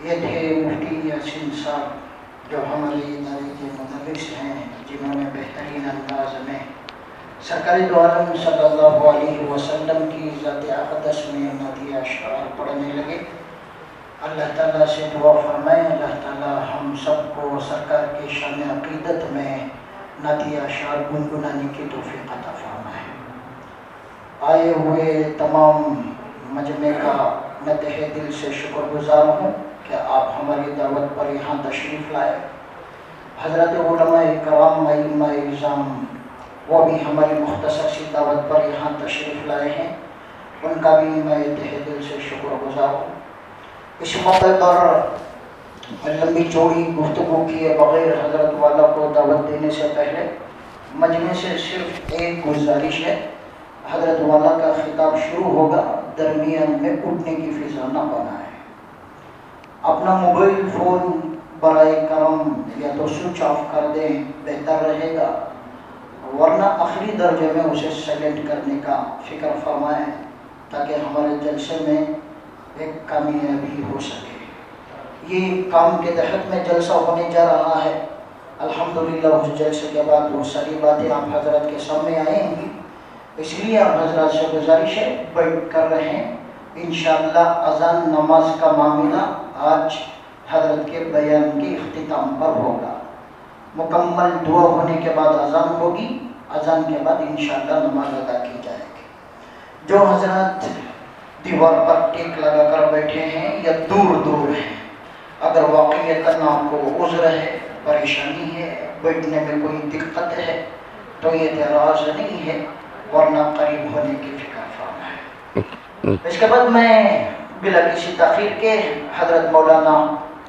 یہ تھے مفتی یاسین صاحب جو ہمارے ادارے کے مدرس ہیں، جنہوں نے بہترین انداز میں سرکار دو عالم صلی اللہ علیہ وسلم کی ذات اقدس میں نعتیہ اشعار پڑھنے لگے۔ اللہ تعالیٰ سے دعا فرمائیں اللہ تعالیٰ ہم سب کو سرکار کے شان عقیدت میں نعتیہ اشعار گنگنانے کی توفیق عطا فرمائیں۔ آئے ہوئے تمام مجمع کا میں تہہ دل سے شکر گزار ہوں کہ آپ ہماری دعوت پر یہاں تشریف لائے۔ حضرت علماء کرام ائمہ اعظام وہ بھی ہماری مختصر سی دعوت پر یہاں تشریف لائے ہیں، ان کا بھی میں تہہ دل سے شکر گزار ہوں۔ اس موقع پر لمبی چوڑی گفتگو کیے بغیر حضرت والا کو دعوت دینے سے پہلے مجمع سے صرف ایک گزارش ہے۔ حضرت والا کا خطاب شروع ہوگا، درمیان میں اٹھنے کی فضا نہ بنائیں۔ اپنا موبائل فون برائے کرم یا تو سوئچ آف کر دیں، بہتر رہے گا، ورنہ آخری درجے میں اسے سائلنٹ کرنے کا فکر فرمائیں تاکہ ہمارے جلسے میں ایک کامیابی ہو سکے۔ یہ کام کے تحت میں جلسہ ہونے جا رہا ہے۔ الحمدللہ اس جلسے کے بعد وہ ساری باتیں آپ حضرات کے سامنے آئیں گی، اس لیے آپ حضرات سے گزارش ہے بیٹھ کر رہیں۔ انشاءاللہ اذان نماز کا معاملہ آج حضرت کے بیان کے اختتام پر ہوگا۔ مکمل دعا ہونے کے بعد اذان ہوگی، اذان کے بعد انشاءاللہ نماز ادا کی جائے گی۔ جو حضرات دیوار پر ٹیک لگا کر بیٹھے ہیں یا دور دور ہیں، اگر واقعیتاً آپ کو عذر ہے، پریشانی ہے، بیٹھنے میں کوئی دقت ہے تو یہ اعتراض نہیں ہے، ورنہ قریب ہونے کی فکر فرمائیں۔ اس کے بعد میں بلا کسی تاخیر کے حضرت مولانا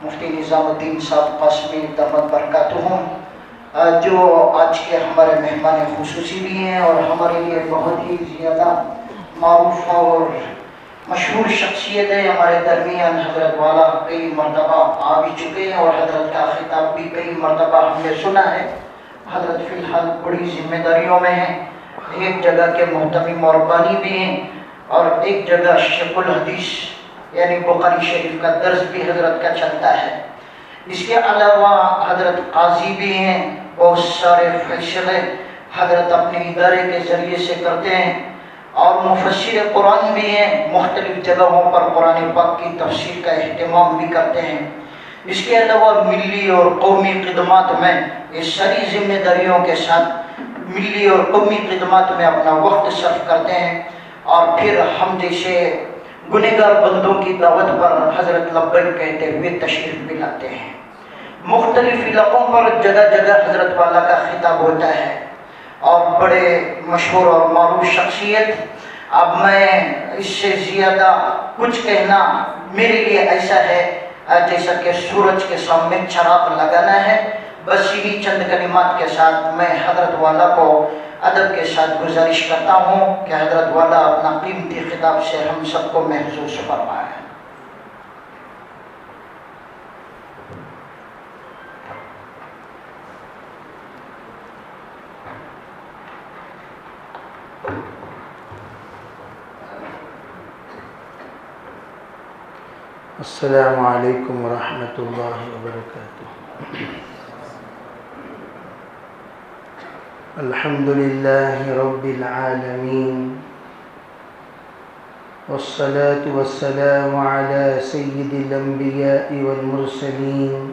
مفتی نظام الدین صاحب قاسمی دامت برکاتہم، جو آج کے ہمارے مہمان خصوصی بھی ہیں اور ہمارے لیے بہت ہی زیادہ معروف اور مشہور شخصیت ہے، ہمارے درمیان حضرت والا کئی مرتبہ آ بھی چکے ہیں اور حضرت کا خطاب بھی کئی مرتبہ ہم نے سنا ہے۔ حضرت فی الحال بڑی ذمہ داریوں میں ہیں، ایک جگہ کے محتمم اور بانی بھی ہیں اور ایک جگہ شیخ الحدیث یعنی بخاری شریف کا درس بھی حضرت کا چلتا ہے۔ اس کے علاوہ حضرت قاضی بھی ہیں، بہت سارے فیصلے حضرت اپنے ادارے کے ذریعے سے کرتے ہیں اور مفسر قرآن بھی ہیں، مختلف جگہوں پر قرآن پاک کی تفسیر کا اہتمام بھی کرتے ہیں۔ اس کے علاوہ ملی اور قومی خدمات میں اس ساری ذمہ داریوں کے ساتھ ملی اور قومی خدمات میں اپنا وقت صرف کرتے ہیں اور پھر ہم جیسے گنہگار بندوں کی دعوت پر حضرت لبیک کہتے ہوئے تشریف بھی لاتے ہیں۔ مختلف علاقوں پر جگہ جگہ حضرت والا کا خطاب ہوتا ہے اور بڑے مشہور اور معروف شخصیت۔ اب میں اس سے زیادہ کچھ کہنا میرے لیے ایسا ہے جیسا کہ سورج کے سامنے چراغ لگانا ہے۔ بس انہی چند کلمات کے ساتھ میں حضرت والا کو ادب کے ساتھ گزارش کرتا ہوں کہ حضرت والا اپنا قیمتی خطاب سے ہم سب کو محظوظ فرمائے۔ السلام علیکم ورحمۃ اللہ وبرکاتہ۔ الحمد للہ رب العالمین والصلاة والسلام علی سید الانبیاء والمرسلین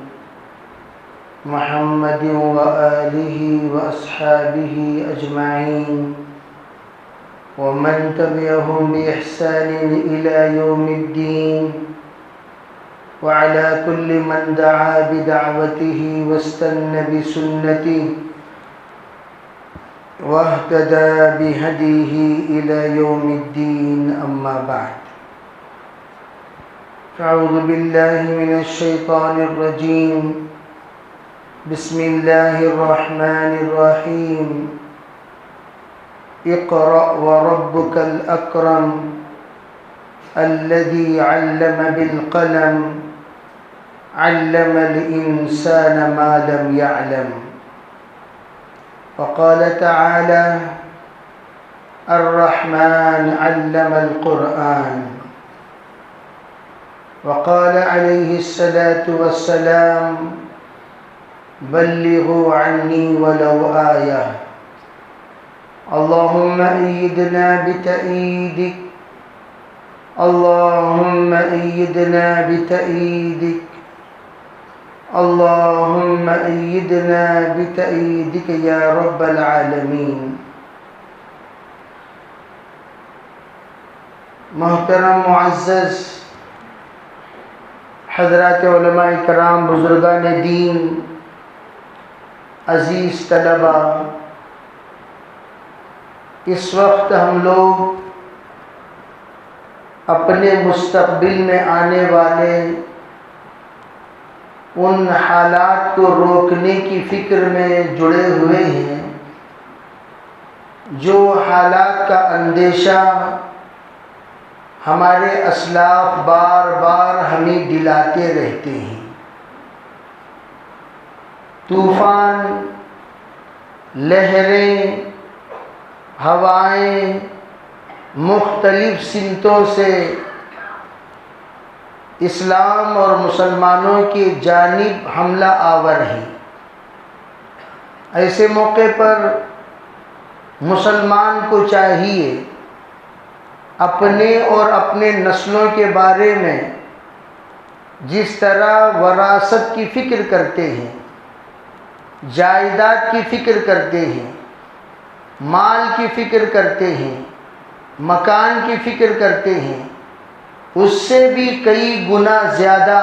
محمد وآلہ واصحابہ اجمعین ومن تبعهم بإحسان إلى يوم الدين وعلى كل من دعا بدعوته واستنى بسنته واهتدى بهديه إلى يوم الدين، أما بعد، أعوذ بالله من الشيطان الرجيم، بسم الله الرحمن الرحيم، اقرأ وربك الأكرم الذي علم بالقلم علم الإنسان ما لم يعلم، وقال تعالى الرحمن علم القرآن، وقال عليه الصلاة والسلام بلغوا عني ولو آية اللهم أيدنا بتأييدك اللهم أيدنا بتأييدك اللهم أيدنا بتأييدك يا رب العالمين۔ محترم معزز حضرات علماء کرام، بزرگان دین، عزیز طلبہ، اس وقت ہم لوگ اپنے مستقبل میں آنے والے ان حالات کو روکنے کی فکر میں جڑے ہوئے ہیں جو حالات کا اندیشہ ہمارے اسلاف بار بار ہمیں دلاتے رہتے ہیں۔ طوفان، لہریں، ہوائیں مختلف سمتوں سے اسلام اور مسلمانوں کی جانب حملہ آور ہیں۔ ایسے موقع پر مسلمان کو چاہیے اپنے اور اپنے نسلوں کے بارے میں جس طرح وراثت کی فکر کرتے ہیں، جائیداد کی فکر کرتے ہیں، مال کی فکر کرتے ہیں، مکان کی فکر کرتے ہیں، اس سے بھی کئی گنا زیادہ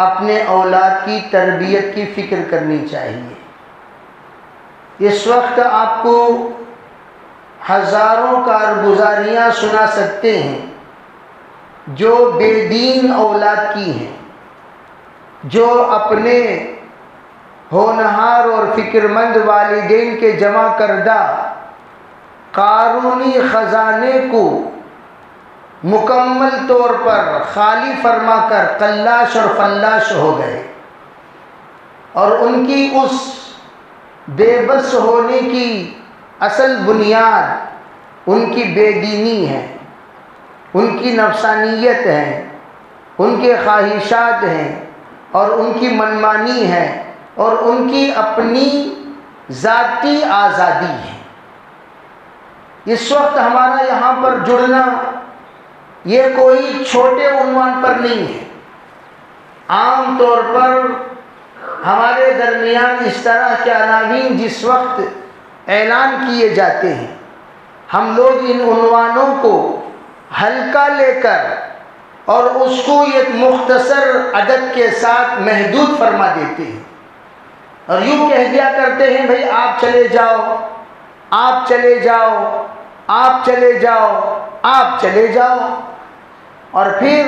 اپنے اولاد کی تربیت کی فکر کرنی چاہیے۔ اس وقت آپ کو ہزاروں کارگزاریاں سنا سکتے ہیں جو بے دین اولاد کی ہیں، جو اپنے ہونہار اور فکر مند والدین کے جمع کردہ قارونی خزانے کو مکمل طور پر خالی فرما کر قلاش اور فلاش ہو گئے، اور ان کی اس بے بس ہونے کی اصل بنیاد ان کی بے دینی ہے، ان کی نفسانیت ہے، ان کے خواہشات ہیں، اور ان کی منمانی ہے، اور ان کی اپنی ذاتی آزادی ہے۔ اس وقت ہمارا یہاں پر جڑنا یہ کوئی چھوٹے عنوان پر نہیں ہے۔ عام طور پر ہمارے درمیان اس طرح کے عناوین جس وقت اعلان کیے جاتے ہیں، ہم لوگ ان عنوانوں کو ہلکا لے کر اور اس کو ایک مختصر عدد کے ساتھ محدود فرما دیتے ہیں، اور یوں کہہ دیا کرتے ہیں بھئی آپ چلے جاؤ، آپ چلے جاؤ، آپ چلے جاؤ، آپ چلے جاؤ، اور پھر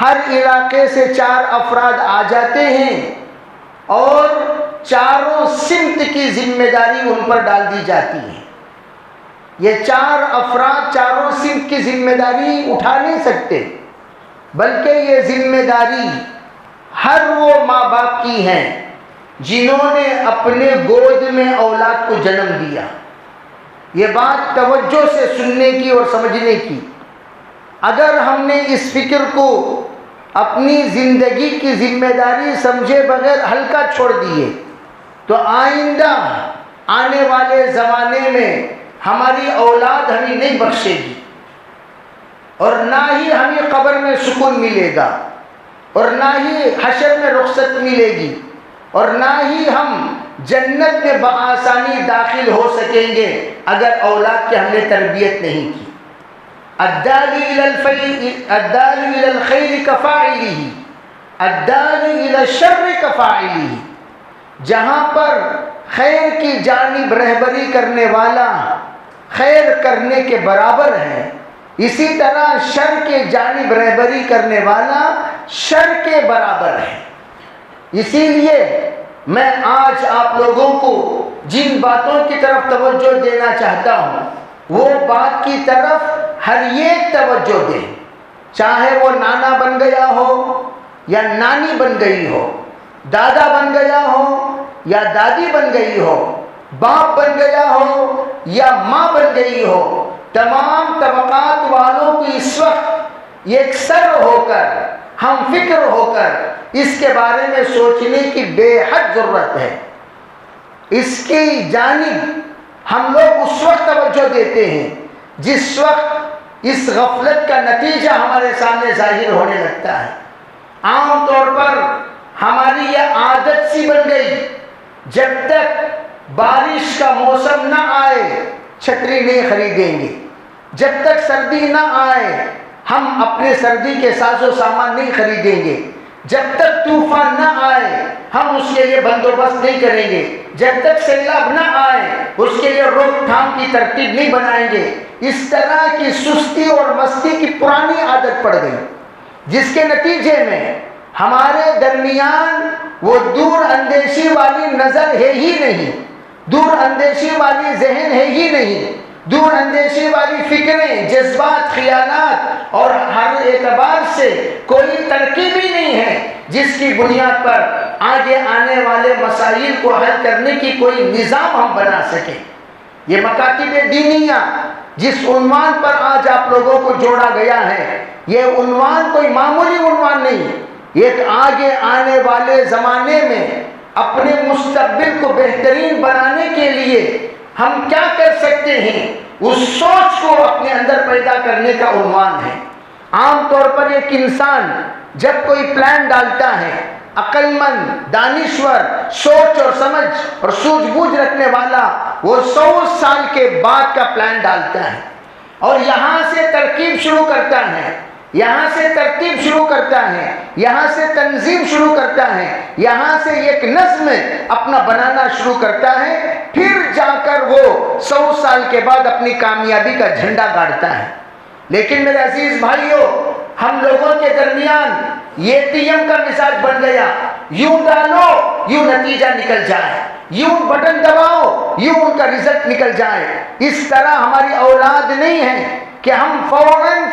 ہر علاقے سے 4 افراد آ جاتے ہیں اور چاروں سمت کی ذمہ داری ان پر ڈال دی جاتی ہے۔ یہ 4 افراد چاروں سمت کی ذمہ داری اٹھا نہیں سکتے، بلکہ یہ ذمہ داری ہر وہ ماں باپ کی ہیں جنہوں نے اپنے گود میں اولاد کو جنم دیا۔ یہ بات توجہ سے سننے کی اور سمجھنے کی۔ اگر ہم نے اس فکر کو اپنی زندگی کی ذمہ داری سمجھے بغیر ہلکا چھوڑ دیے تو آئندہ آنے والے زمانے میں ہماری اولاد ہمیں نہیں بخشے گی، اور نہ ہی ہمیں قبر میں سکون ملے گا، اور نہ ہی حشر میں رخصت ملے گی، اور نہ ہی ہم جنت میں بآسانی داخل ہو سکیں گے اگر اولاد کی ہم نے تربیت نہیں کی۔ الداعی الی الخیر کفاعلہ، الداعی الی الشر کفاعلہ۔ جہاں پر خیر کی جانب رہبری کرنے والا خیر کرنے کے برابر ہے، اسی طرح شر کے جانب رہبری کرنے والا شر کے برابر ہے۔ اسی لیے میں آج آپ لوگوں کو جن باتوں کی طرف توجہ دینا چاہتا ہوں وہ بات کی طرف ہر ایک توجہ دیں، چاہے وہ نانا بن گیا ہو یا نانی بن گئی ہو، دادا بن گیا ہو یا دادی بن گئی ہو، باپ بن گیا ہو یا ماں بن گئی ہو، تمام طبقات والوں کو اس وقت یکسر ہو کر ہم فکر ہو کر اس کے بارے میں سوچنے کی بے حد ضرورت ہے۔ اس کی جانب ہم لوگ اس وقت توجہ دیتے ہیں جس وقت اس غفلت کا نتیجہ ہمارے سامنے ظاہر ہونے لگتا ہے۔ عام طور پر ہماری یہ عادت سی بن گئی، جب تک بارش کا موسم نہ آئے چھتری نہیں خریدیں گے، جب تک سردی نہ آئے ہم اپنے سردی کے ساز و سامان نہیں خریدیں گے، جب تک طوفان نہ آئے ہم اس کے لیے بندوبست نہیں کریں گے، جب تک سیلاب نہ آئے اس کے لیے روک تھام کی ترتیب نہیں بنائیں گے۔ اس طرح کی سستی اور مستی کی پرانی عادت پڑ گئی، جس کے نتیجے میں ہمارے درمیان وہ دور اندیشی والی نظر ہے ہی نہیں، دور اندیشی والی ذہن ہے ہی نہیں، دور اندیشی والی فکریں، جذبات، خیالات اور ہر اعتبار سے کوئی ترکیب ہی نہیں ہے جس کی بنیاد پر آگے آنے والے مسائل کو حل کرنے کی کوئی نظام ہم بنا سکیں۔ یہ مکاتب دینیہ جس عنوان پر آج آپ لوگوں کو جوڑا گیا ہے، یہ عنوان کوئی معمولی عنوان نہیں، ایک آگے آنے والے زمانے میں اپنے مستقبل کو بہترین بنانے کے لیے ہم کیا کر سکتے ہیں اس سوچ کو اپنے اندر پیدا کرنے کا عنوان ہے۔ عام طور پر ایک انسان جب کوئی پلان ڈالتا ہے، عقل مند، دانشور، سوچ اور سمجھ اور سوجھ بوجھ رکھنے والا، وہ 100 سال کے بعد کا پلان ڈالتا ہے اور یہاں سے ترکیب شروع کرتا ہے، یہاں سے ترتیب شروع کرتا ہے، یہاں سے تنظیم شروع کرتا ہے، یہاں سے ایک نظم اپنا بنانا شروع کرتا ہے، پھر جا کر وہ 100 سال کے بعد اپنی کامیابی کا جھنڈا گاڑتا ہے۔ لیکن میرے عزیز بھائیوں، ہم لوگوں کے درمیان یہ ATM کا مزاج بن گیا، یوں ڈالو یوں نتیجہ نکل جائے، یوں بٹن دباؤ یوں ان کا رزلٹ نکل جائے۔ اس طرح ہماری اولاد نہیں ہے کہ ہم فوراً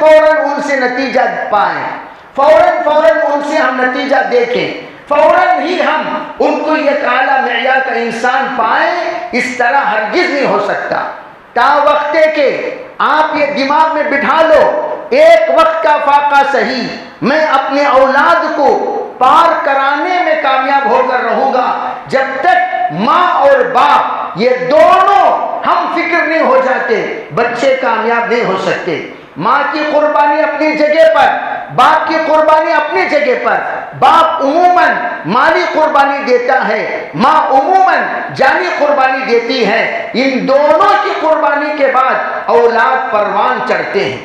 ان سے نتیجہ پائیں، فوراً ان سے ہم نتیجہ دیکھیں، فوراً ہی ہم ان کو ایک اعلیٰ معیار کا انسان پائیں۔ اس طرح ہرگز نہیں ہو سکتا۔ تا وقتے کہ آپ یہ دماغ میں بٹھا لو، ایک وقت کا فاقہ صحیح، میں اپنے اولاد کو پار کرانے میں کامیاب ہو کر رہوں گا جب تک ماں اور باپ یہ دونوں ہم فکر نہیں ہو جاتے، بچے کامیاب نہیں ہو سکتے۔ ماں کی قربانی اپنی جگہ پر، باپ کی قربانی اپنی جگہ پر۔ باپ عموماً مالی قربانی دیتا ہے، ماں عموماً جانی قربانی دیتی ہے۔ ان دونوں کی قربانی کے بعد اولاد پروان چڑھتے ہیں،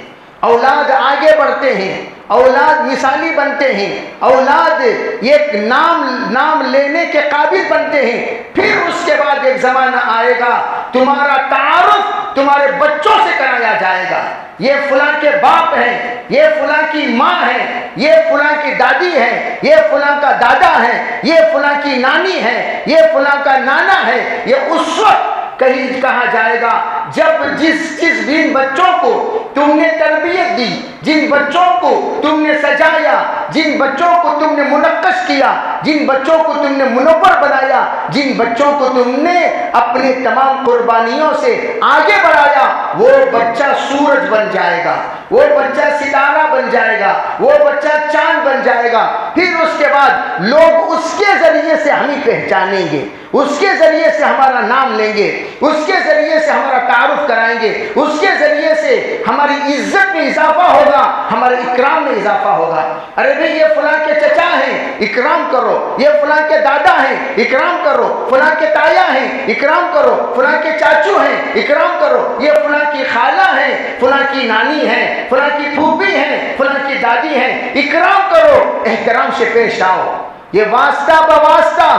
اولاد آگے بڑھتے ہیں، اولاد مثالی بنتے ہیں، اولاد ایک نام لینے کے قابل بنتے ہیں۔ پھر اس کے بعد ایک زمانہ آئے گا تمہارا تعارف تمہارے بچوں سے کرایا جائے گا، یہ فلاں کے باپ ہیں، یہ فلاں کی ماں ہے، یہ فلاں کی دادی ہے، یہ فلاں کا دادا ہے، یہ فلاں کی نانی ہے، یہ فلاں کا نانا ہے۔ یہ اس وقت کہا جائے گا جب جن بچوں کو تم نے تربیت دی، جن بچوں کو تم نے سجایا، جن بچوں کو تم نے منقش کیا، جن بچوں کو تم نے منور بنایا، جن بچوں کو تم نے اپنے تمام قربانیوں سے آگے بڑھایا، وہ بچہ سورج بن جائے گا، وہ بچہ ستارہ بن جائے گا، وہ بچہ چاند بن جائے گا۔ پھر اس کے بعد لوگ اس کے ذریعے سے ہمیں پہچانیں گے، اس کے ذریعے سے ہمارا نام لیں گے، اس کے ذریعے سے ہمارا تعارف کرائیں گے، اس کے ذریعے سے ہماری عزت میں اضافہ ہوگا، ہمارے اکرام میں اضافہ ہوگا۔ ارے بھئی یہ فلاں کے چچا ہیں، اکرام کرو، یہ فلاں کے دادا ہیں، اکرام کرو، فلاں کے تایا ہیں، اکرام کرو، فلاں کے چاچو ہیں، اکرام کرو، یہ فلاں کی خالہ ہیں، فلاں کی نانی ہیں، فلاں کی پھوپھی ہیں، فلاں کی دادی ہیں، اکرام کرو، احترام سے پیش آؤ۔ یہ واسطہ بواسطہ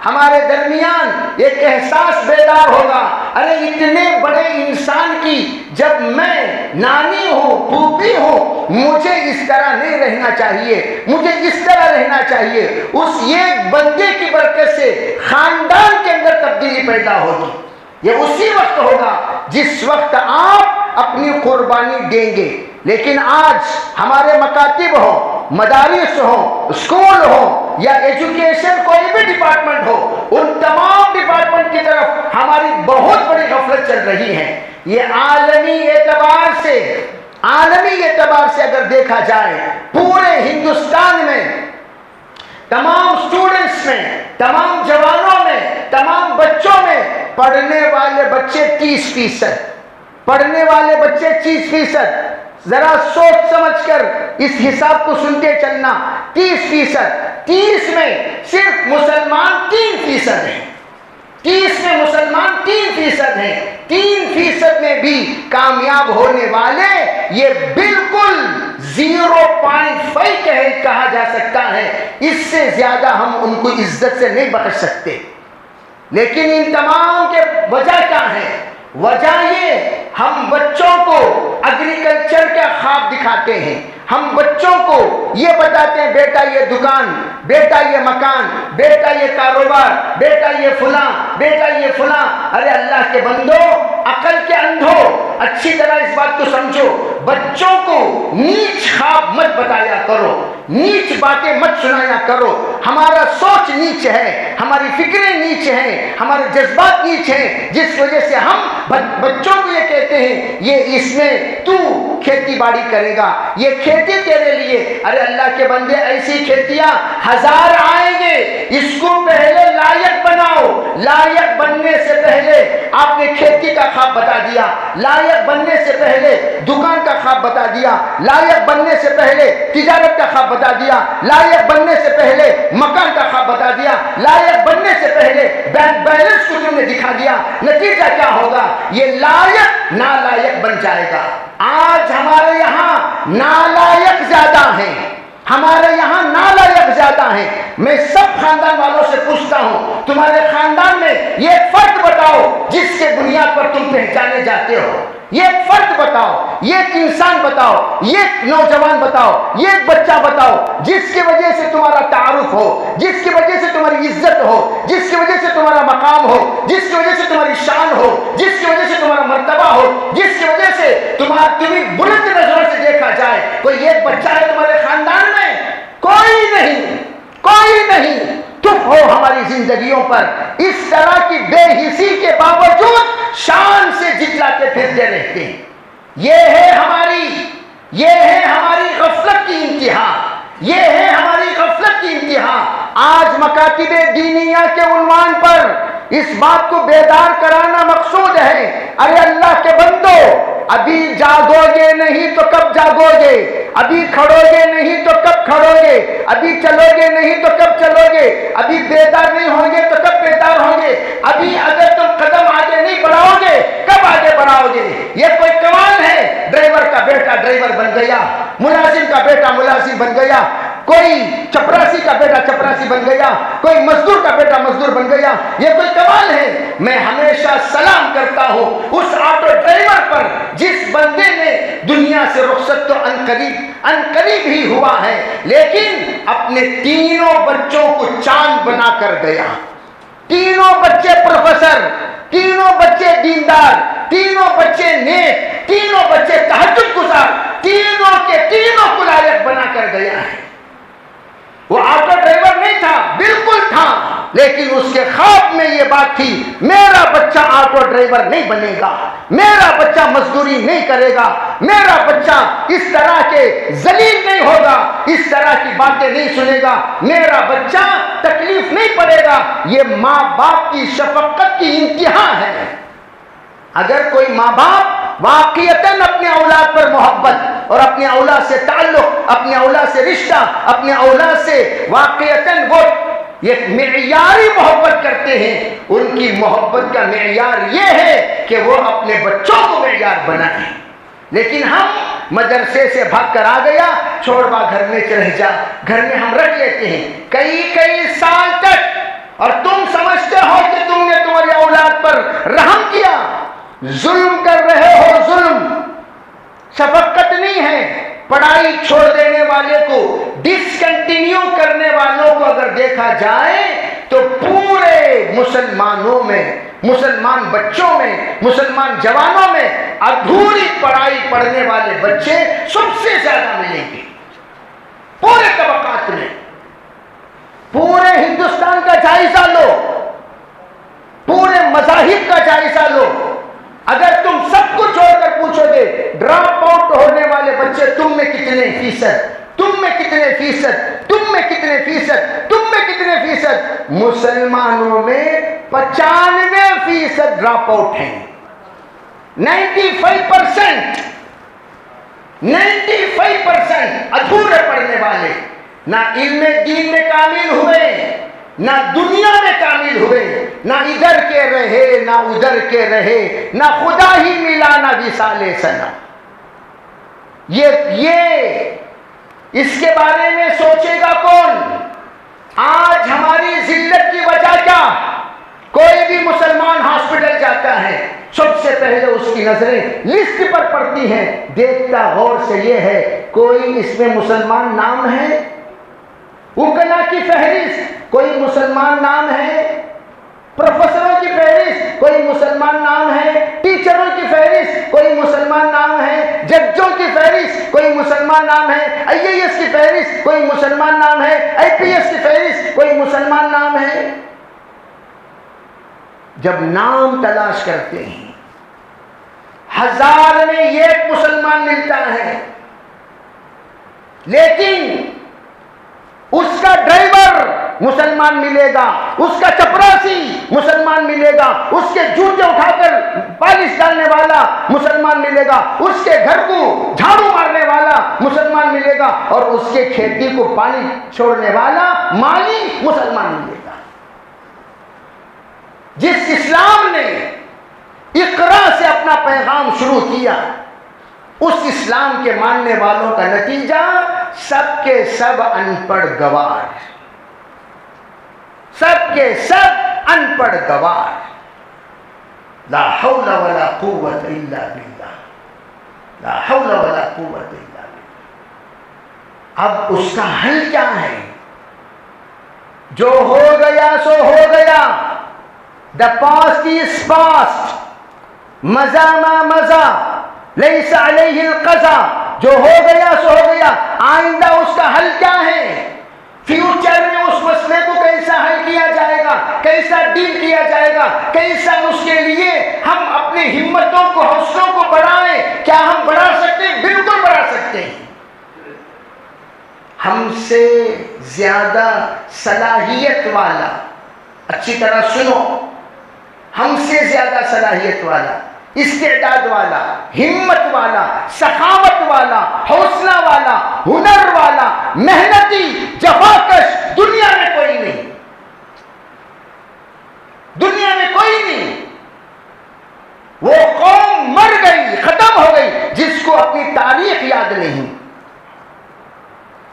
ہمارے درمیان ایک احساس بیدار ہوگا، ارے اتنے بڑے انسان کی جب میں نانی ہوں، پھوپھی ہوں، مجھے اس طرح نہیں رہنا چاہیے، مجھے اس طرح رہنا چاہیے۔ اس ایک بندے کی برکت سے خاندان کے اندر تبدیلی پیدا ہوگی۔ یہ اسی وقت ہوگا جس وقت آپ اپنی قربانی دیں گے۔ لیکن آج ہمارے مکاتب ہوں، مدارس ہوں، اسکول ہوں یا ایجوکیشن کوئی بھی ڈپارٹمنٹ ہو، ان تمام ڈپارٹمنٹ کی طرف ہماری بہت بڑی غفلت چل رہی ہے۔ یہ عالمی اعتبار سے عالمی اعتبار سے اگر دیکھا جائے پورے ہندوستان میں تمام سٹوڈنٹس میں، تمام جوانوں میں، تمام بچوں میں پڑھنے والے بچے 30%، پڑھنے والے بچے 30%۔ ذرا سوچ سمجھ کر اس حساب کو سن کے چلنا، 30%، 30 میں صرف مسلمان 3% ہیں، 30 میں مسلمان 3% ہیں، 3% میں بھی کامیاب ہونے والے یہ بالکل 0.5 کہا جا سکتا ہے، اس سے زیادہ ہم ان کو عزت سے نہیں بخش سکتے۔ لیکن ان تمام کے وجہ کیا ہے؟ وجہ یہ ہم بچوں کو ایگریکلچر کا خواب دکھاتے ہیں، ہم بچوں کو یہ بتاتے ہیں بیٹا یہ دکان، بیٹا یہ مکان، بیٹا یہ کاروبار، بیٹا یہ فلاں، بیٹا یہ فلاں۔ ارے اللہ کے بندو، عقل کے اندھو، اچھی طرح اس بات کو سمجھو، بچوں کو نیچ خواب مت بتایا کرو، نیچ باتیں مت سنایا کرو۔ ہمارا سوچ نیچ ہے، ہماری فکریں نیچ ہیں، ہمارے جذبات نیچ ہیں، جس وجہ سے ہم بچوں کو یہ کہتے ہیں یہ اس میں تو کھیتی باڑی کرے گا، یہ کھیتی تیرے لیے۔ ارے اللہ کے بندے، ایسی کھیتیاں 1000 آئیں گے، اس کو پہلے لائق بناؤ۔ لائق بننے سے پہلے آپ نے کھیتی کا خواب بتا دیا، لائق بننے سے پہلے دکان کا خواب بتا دیا، لائق بننے سے پہلے تجارت کا خواب بتا دیا، لائق بننے سے پہلے مکان کا خواب بتا دیا، لائق بننے سے پہلے بینک بیلنس کو تم نے دکھا دیا۔ نتیجہ کیا ہوگا؟ یہ لائق نالائق بن جائے گا۔ آج ہمارے یہاں نالائق زیادہ ہیں، ہمارے یہاں نالائق زیادہ ہیں۔ میں سب خاندان والوں سے پوچھتا ہوں، تمہارے خاندان میں یہ فرد بتاؤ جس کے بنیاد پر تم پہچانے جاتے ہو، یہ فرد بتاؤ، یہ انسان بتاؤ، یہ نوجوان بتاؤ، یہ بچہ بتاؤ جس کی وجہ سے تمہارا تعارف ہو، جس کی وجہ سے تمہاری عزت ہو، جس کی وجہ سے تمہارا مقام ہو، جس کی وجہ سے تمہاری شان ہو، جس کی وجہ سے تمہارا مرتبہ ہو، جس کی وجہ سے تمہیں بلند نظروں سے دیکھا جائے۔ کوئی ایک بچہ ہے تمہارے خاندان میں؟ کوئی نہیں، کوئی نہیں۔ تم ہو ہماری زندگیوں پر اس طرح کی بے حسی کے باوجود شان سے جتلاتے پھرتے رہتے ہیں۔ یہ ہے ہماری غفلت کی انتہا، یہ ہے ہماری غفلت کی انتہا۔ آج مکاتب دینیہ کے عنوان پر اس بات کو بیدار کرانا مقصود ہے۔ ارے اللہ کے بندو، ابھی جاگو گے نہیں تو کب جاگو گے؟ ابھی کھڑو گے نہیں تو کب کھڑو گے؟ ابھی چلو گے نہیں تو کب چلو گے؟ ابھی بیدار نہیں ہوں گے تو کب بیدار ہوں گے؟ ابھی اگر تم قدم آگے نہیں بڑھاؤ گے کب آگے بڑھاؤ گے؟ یہ کوئی کمال ہے؟ ڈرائیور کا بیٹا ڈرائیور بن گیا، ملازم کا بیٹا ملازم بن گیا، کوئی چپراسی کا بیٹا چپراسی بن گیا، کوئی مزدور کا بیٹا مزدور بن گیا۔ یہ کوئی کمال ہے؟ میں ہمیشہ سلام کرتا ہوں اس آٹو ڈرائیور پر جس بندے نے دنیا سے رخصت تو ان قریب ہی ہوا ہے، لیکن اپنے تینوں بچوں کو چاند بنا کر گیا۔ تینوں بچے پروفیسر، تینوں بچے دیندار، تینوں بچے نیک، تینوں بچے تہجد گزار، تینوں کے تینوں کو لائق بنا کر گیا ہے۔ وہ آٹو ڈرائیور نہیں تھا، بالکل تھا، لیکن اس کے خواب میں یہ بات تھی میرا بچہ آٹو ڈرائیور نہیں بنے گا، میرا بچہ مزدوری نہیں کرے گا، میرا بچہ اس طرح کے ذلیل نہیں ہوگا، اس طرح کی باتیں نہیں سنے گا، میرا بچہ تکلیف نہیں پڑے گا۔ یہ ماں باپ کی شفقت کی انتہا ہے۔ اگر کوئی ماں باپ واقعتاً اپنے اولاد پر محبت اور اپنے اولاد سے تعلق، اپنے اولاد سے رشتہ، اپنے اولاد سے واقعتاً وہ ایک معیاری محبت کرتے ہیں، ان کی محبت کا معیار یہ ہے کہ وہ اپنے بچوں کو معیار بنائیں۔ لیکن ہم مدرسے سے بھاگ کر آ گیا، چھوڑ با گھر میں رہ جا، گھر میں ہم رکھ لیتے ہیں کئی سال تک، اور تم سمجھتے ہو کہ تم نے تمہاری اولاد پر رحم کیا۔ ظلم کر رہے ہو، ظلم، شفقت نہیں ہے۔ پڑھائی چھوڑ دینے والے کو، ڈسکنٹینیو کرنے والوں کو اگر دیکھا جائے تو پورے مسلمانوں میں، مسلمان بچوں میں، مسلمان جوانوں میں ادھوری پڑھائی پڑھنے والے بچے سب سے زیادہ ملیں گے پورے طبقات میں۔ پورے ہندوستان کا جائزہ لو، پورے مذاہب کا جائزہ لو، اگر تم سب کو چھوڑ کر پوچھو گے ڈراپ آؤٹ ہونے والے فیصد، تم میں کتنے فیصد، تم میں کتنے فیصد، تم میں کتنے فیصد؟ مسلمانوں میں 95% ڈراپ آؤٹ ہیں، 95%، 95% ادھورے پڑھنے والے، نہ علم دین میں کامل ہوئے، نہ دنیا میں کامل ہوئے، نہ ادھر کے رہے نہ ادھر کے رہے، نہ خدا ہی ملا نہ وصال ثنا۔ یہ اس کے بارے میں سوچے گا کون؟ آج ہماری ذلت کی وجہ کیا؟ کوئی بھی مسلمان ہاسپٹل جاتا ہے، سب سے پہلے اس کی نظریں لسٹ پر پڑتی ہیں، دیکھتا غور سے یہ ہے کوئی اس میں مسلمان نام ہے؟ وکلا کی فہرست کوئی مسلمان نام ہے؟ پروفیسروں کی فہرست کوئی مسلمان نام ہے؟ ٹیچروں کی فہرست کوئی مسلمان نام ہے؟ ججوں کی فہرست کوئی مسلمان نام ہے؟ IAS کی فہرست کوئی مسلمان نام ہے؟ IPS کی فہرست کوئی مسلمان نام ہے؟ جب نام تلاش کرتے ہیں 1000 میں 1 مسلمان ملتا ہے، لیکن اس کا ڈرائیور مسلمان ملے گا، اس کا چپراسی مسلمان ملے گا، اس کے جوتے اٹھا کر پالش ڈالنے والا مسلمان ملے گا، اس کے گھر کو جھاڑو مارنے والا مسلمان ملے گا، اور اس کے کھیتی کو پانی چھوڑنے والا مالی مسلمان ملے گا۔ جس اسلام نے اقرا سے اپنا پیغام شروع کیا، اس اسلام کے ماننے والوں کا نتیجہ سب کے سب ان پڑھ گوار، سب کے سب ان پڑھ گوار۔ لا حول ولا قوت الا باللہ، لا حول ولا قوت الا باللہ۔ اب اس کا حل کیا ہے؟ جو ہو گیا سو ہو گیا، the past is past، مزہ ما مزہ، لیس علیہ القضا، جو ہو گیا سو ہو گیا۔ آئندہ اس کا حل کیا ہے؟ فیوچر میں اس مسئلے کو کیسا حل کیا جائے گا، کیسا ڈیل کیا جائے گا، کیسا اس کے لیے ہم اپنی ہمتوں کو حوصلوں کو بڑھائیں؟ کیا ہم بڑھا سکتے ہیں؟ بالکل بڑھا سکتے ہیں۔ ہم سے زیادہ صلاحیت والا، اچھی طرح سنو، ہم سے زیادہ صلاحیت والا، استعداد والا، ہمت والا، سخاوت والا، حوصلہ والا، ہنر والا، محنتی، جفاکش دنیا میں کوئی نہیں، دنیا میں کوئی نہیں۔ وہ قوم مر گئی، ختم ہو گئی جس کو اپنی تاریخ یاد نہیں،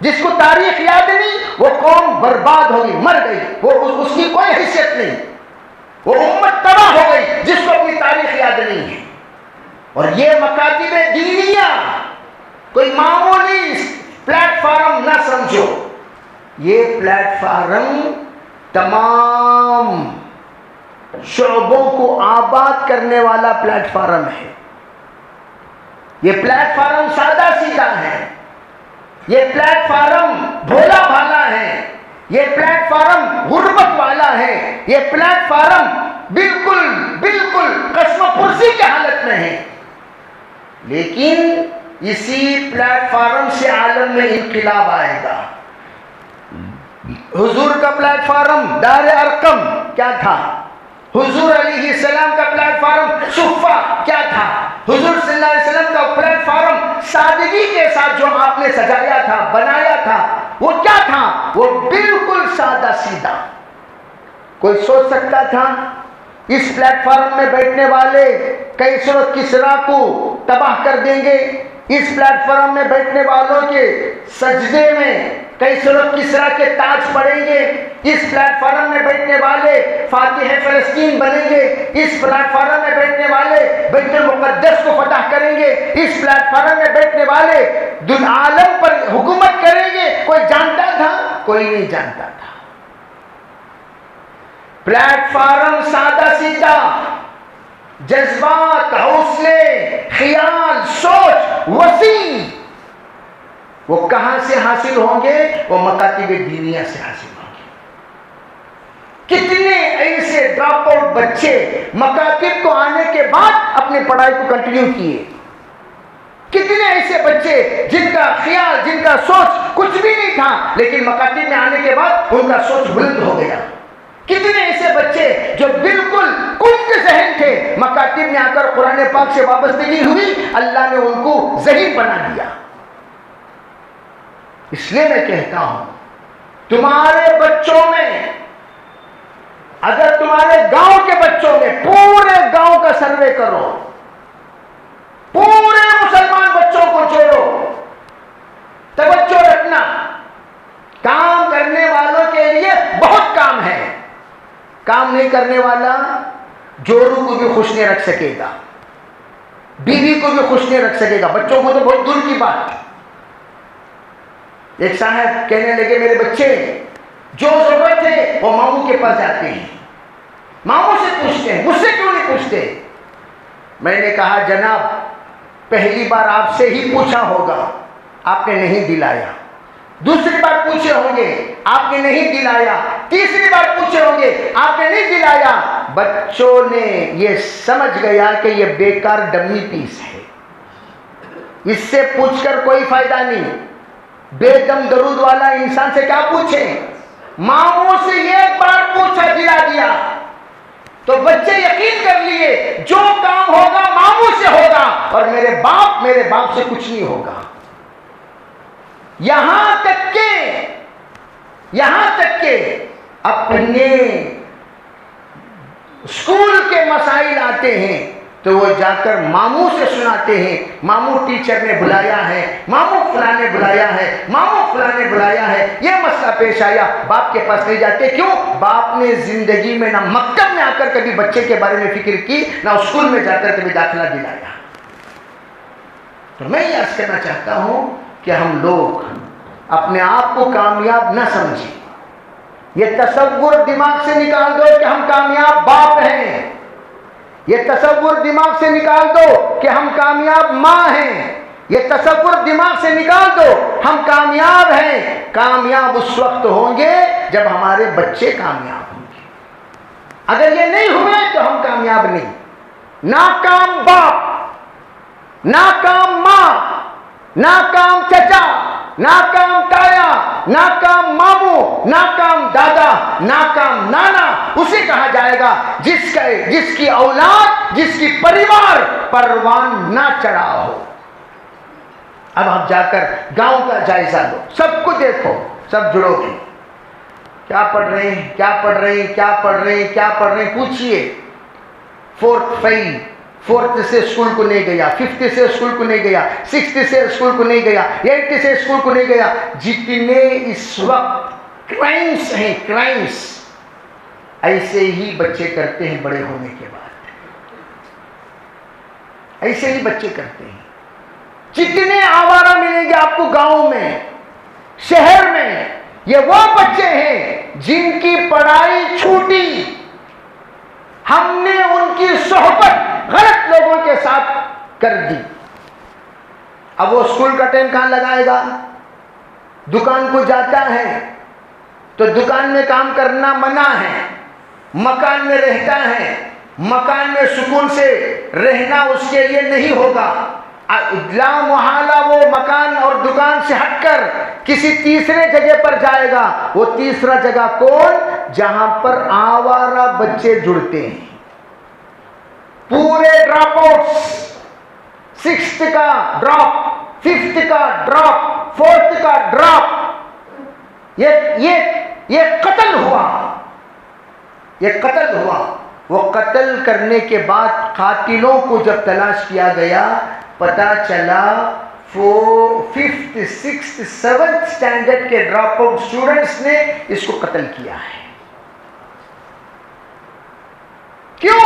جس کو تاریخ یاد نہیں، وہ قوم برباد ہو گئی، مر گئی، وہ اس کی کوئی حیثیت نہیں۔ وہ امت تباہ ہو گئی جس کو اپنی تاریخ یاد نہیں ہے۔ اور یہ مکاتب دینیہ کوئی معمولی پلیٹ فارم نہ سمجھو، یہ پلیٹ فارم تمام شعبوں کو آباد کرنے والا پلیٹ فارم ہے۔ یہ پلیٹ فارم سادہ سیدھا ہے، یہ پلیٹ فارم بھولا بھالا ہے، یہ پلیٹ فارم غربت والا ہے، یہ پلیٹ فارم بالکل بالکل قسم پرسی کی حالت میں ہے۔ لیکن اسی پلیٹ فارم سے عالم میں انقلاب آئے گا۔ حضور کا پلیٹ فارم دار ارقم کیا تھا؟ حضور علیہ السلام کا پلیٹ فارم صفہ کیا تھا؟ حضور صلی اللہ علیہ وسلم کا پلیٹ فارم سادگی کے ساتھ جو آپ نے سجایا تھا، بنایا تھا، وہ کیا تھا؟ وہ بالکل سادہ سیدھا۔ کوئی سوچ سکتا تھا اس پلیٹ فارم میں بیٹھنے والے کیسر و کسریٰ کو تباہ کر دیں گے؟ اس پلیٹ فارم میں بیٹھنے والوں کے سجدے میں کیسر و کسریٰ کے تاج پڑیں گے؟ اس پلیٹ فارم میں بیٹھنے والے فاتح فلسطین بنیں گے؟ اس پلیٹ فارم میں بیٹھنے والے بیت المقدس کو فتح کریں گے؟ اس پلیٹ فارم میں بیٹھنے والے عالم پر حکومت کریں گے؟ کوئی جانتا تھا؟ کوئی نہیں جانتا تھا۔ پلیٹ فارم سادہ سیدھا، جذبات، حوصلے، خیال، سوچ وسیع، وہ کہاں سے حاصل ہوں گے؟ وہ مکاتب دینیہ سے حاصل ہوں گے۔ کتنے ایسے ڈراپ آؤٹ بچے مکاتب کو آنے کے بعد اپنی پڑھائی کو کنٹینیو کیے، کتنے ایسے بچے جن کا خیال، جن کا سوچ کچھ بھی نہیں تھا، لیکن مکاتب میں آنے کے بعد ان کا سوچ بلند ہو گیا. کتنے ایسے بچے جو بالکل کند ذہن تھے، مکاتب میں آ کر قرآن پاک سے وابستگی ہوئی، اللہ نے ان کو ذہین بنا دیا. اس لیے میں کہتا ہوں تمہارے بچوں میں، اگر تمہارے گاؤں کے بچوں میں، پورے گاؤں کا سروے کرو، پورے مسلمان بچوں کو جوڑو، توجہ رکھنا، کام کرنے والوں کے لیے بہت کام ہے. کام نہیں کرنے والا جوڑوں کو بھی خوش نہیں رکھ سکے گا، بیوی کو بھی خوش نہیں رکھ سکے گا، بچوں کو تو بہت دور کی بات. ایک صاحب کہنے لگے میرے بچے جو ضرورت ہے وہ ماموں کے پاس جاتے ہیں، ماموں سے پوچھتے ہیں، مجھ سے کیوں نہیں پوچھتے؟ میں نے کہا جناب پہلی بار آپ سے ہی پوچھا ہوگا، آپ نے نہیں دلایا، دوسری بار پوچھے ہوں گے آپ نے نہیں دلایا، تیسری بار پوچھے ہوں گے آپ نے نہیں دلایا. بچوں نے یہ سمجھ گیا کہ یہ بیکار ڈمی پیس ہے، اس سے پوچھ کر کوئی فائدہ نہیں. بے دم درود والا انسان سے کیا پوچھے؟ ماموں سے ایک بار پوچھا دلا دیا تو بچے یقین کر لیے جو کام ہوگا ماموں سے ہوگا اور میرے باپ سے کچھ نہیں ہوگا. یہاں تک کہ اپنے اسکول کے مسائل آتے ہیں تو وہ جا کر ماموں سے سناتے ہیں، ماموں ٹیچر نے بلایا ہے، ماموں فلاں نے بلایا ہے، ماموں فلاں نے بلایا ہے، یہ مسئلہ پیش آیا. باپ کے پاس نہیں جاتے. کیوں؟ باپ نے زندگی میں نہ مکتب میں آ کر کبھی بچے کے بارے میں فکر کی، نہ اسکول میں جا کر کبھی داخلہ دلایا. تو میں یہ عرض کرنا چاہتا ہوں کہ ہم لوگ اپنے آپ کو کامیاب نہ سمجھیں. یہ تصور دماغ سے نکال دو کہ ہم کامیاب باپ ہیں، یہ تصور دماغ سے نکال دو کہ ہم کامیاب ماں ہیں، یہ تصور دماغ سے نکال دو ہم کامیاب ہیں. کامیاب اس وقت ہوں گے جب ہمارے بچے کامیاب ہوں گے. اگر یہ نہیں ہوئے تو ہم کامیاب نہیں. ناکام باپ، ناکام ماں، ناکام چچا، ناکام تایا، ناکام ماموں، ناکام دادا، ناکام نانا اسے کہا جائے گا جس کی اولاد، جس کی پریوار پروان نہ چڑھا ہو. اب ہم جا کر گاؤں کا جائزہ لو، سب کو دیکھو، سب جڑو گے. کیا پڑھ رہے ہیں، کیا پڑھ رہے ہیں، کیا پڑھ رہے ہیں، کیا پڑھ رہے ہیں، پوچھئے. فورتھ سے اسکول کو نہیں گیا، ففتھ سے اسکول کو نہیں گیا، سکستھ سے اسکول کو نہیں گیا، ایٹھ سے اسکول کو نہیں گیا. جتنے اس وقت کرائمس ہیں، کرائمس ایسے ہی بچے کرتے ہیں بڑے ہونے کے بعد، ایسے ہی بچے کرتے ہیں. جتنے آوارہ ملیں گے آپ کو گاؤں میں، شہر میں، یہ وہ بچے ہیں جن کی پڑھائی چھوٹی، ہم نے ان کی صحبت غلط لوگوں کے ساتھ کر دی. اب وہ اسکول کا ٹائم کہاں لگائے گا؟ دکان کو جاتا ہے تو دکان میں کام کرنا منع ہے، مکان میں رہتا ہے، مکان میں سکون سے رہنا اس کے لیے نہیں ہوگا. لا محالہ وہ مکان اور دکان سے ہٹ کر کسی تیسرے جگہ پر جائے گا. وہ تیسرا جگہ کون؟ جہاں پر آوارہ بچے جڑتے ہیں. پورے ڈراپ آؤٹس، سکسٹھ کا ڈراپ، ففتھ کا ڈراپ، فورتھ کا ڈراپ. یہ قتل ہوا، یہ قتل ہوا. وہ قتل کرنے کے بعد قاتلوں کو جب تلاش کیا گیا پتا چلا ففتھ، سکستھ، سیونتھ اسٹینڈرڈ کے ڈراپ آؤٹ اسٹوڈنٹس نے اس کو قتل کیا ہے. کیوں؟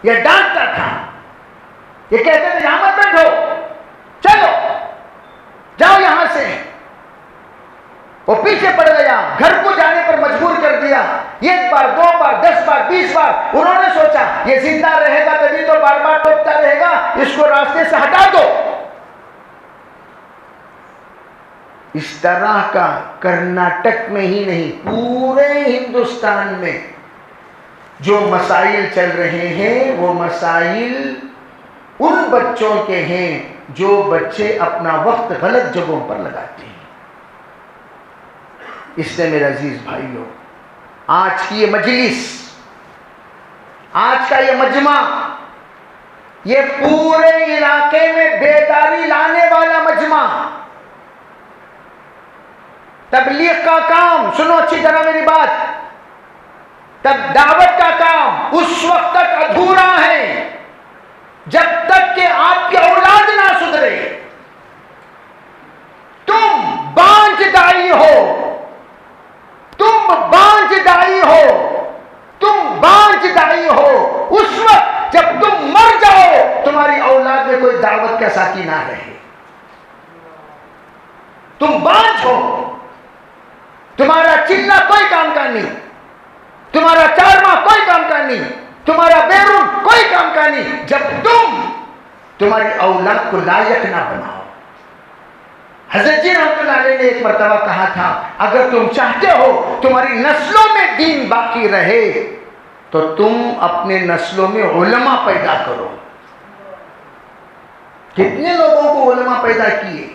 یہ ڈانٹتا تھا، یہ کہتے تھے یہاں مت بیٹھو، چلو جاؤ یہاں سے. وہ پیچھے پڑ گیا، گھر کو جانے پر مجبور کر دیا. ایک بار، دو بار، 10 بار، 20 بار. انہوں نے سوچا یہ زندہ رہے گا تبھی تو بار بار ٹوکتا رہے گا، اس کو راستے سے ہٹا دو. اس طرح کا کرناٹک میں ہی نہیں پورے ہندوستان میں جو مسائل چل رہے ہیں وہ مسائل ان بچوں کے ہیں جو بچے اپنا وقت غلط جگہوں پر لگاتے ہیں۔ اس لیے میرے عزیز بھائیوں، آج کی یہ مجلس، آج کا یہ مجمع، یہ پورے علاقے میں بیداری لانے والا مجمع، تبلیغ کا کام، سنو اچھی طرح میری بات، تب دعوت کا کام اس وقت تک ادھورا ہے جب تک کہ آپ کی اولاد نہ سدھرے۔ تم بانجھ دائی ہو، تم بانجھ دائی ہو، تم بانجھ دائی ہو اس وقت جب تم مر جاؤ، تمہاری اولاد میں کوئی دعوت کا ساتھی نہ رہے۔ تم بانجھ ہو، تمہارا چلہ کوئی کام کا نہیں، تمہارا چارواں کوئی کام کا نہیں، تمہارا بیرون کوئی کام کا نہیں، جب تم تمہاری اولاد کو لائق نہ بناؤ۔ حضرت جی رحمۃ اللہ علیہ نے ایک مرتبہ کہا تھا، اگر تم چاہتے ہو تمہاری نسلوں میں دین باقی رہے تو تم اپنے نسلوں میں علماء پیدا کرو۔ کتنے لوگوں کو علماء پیدا کیے؟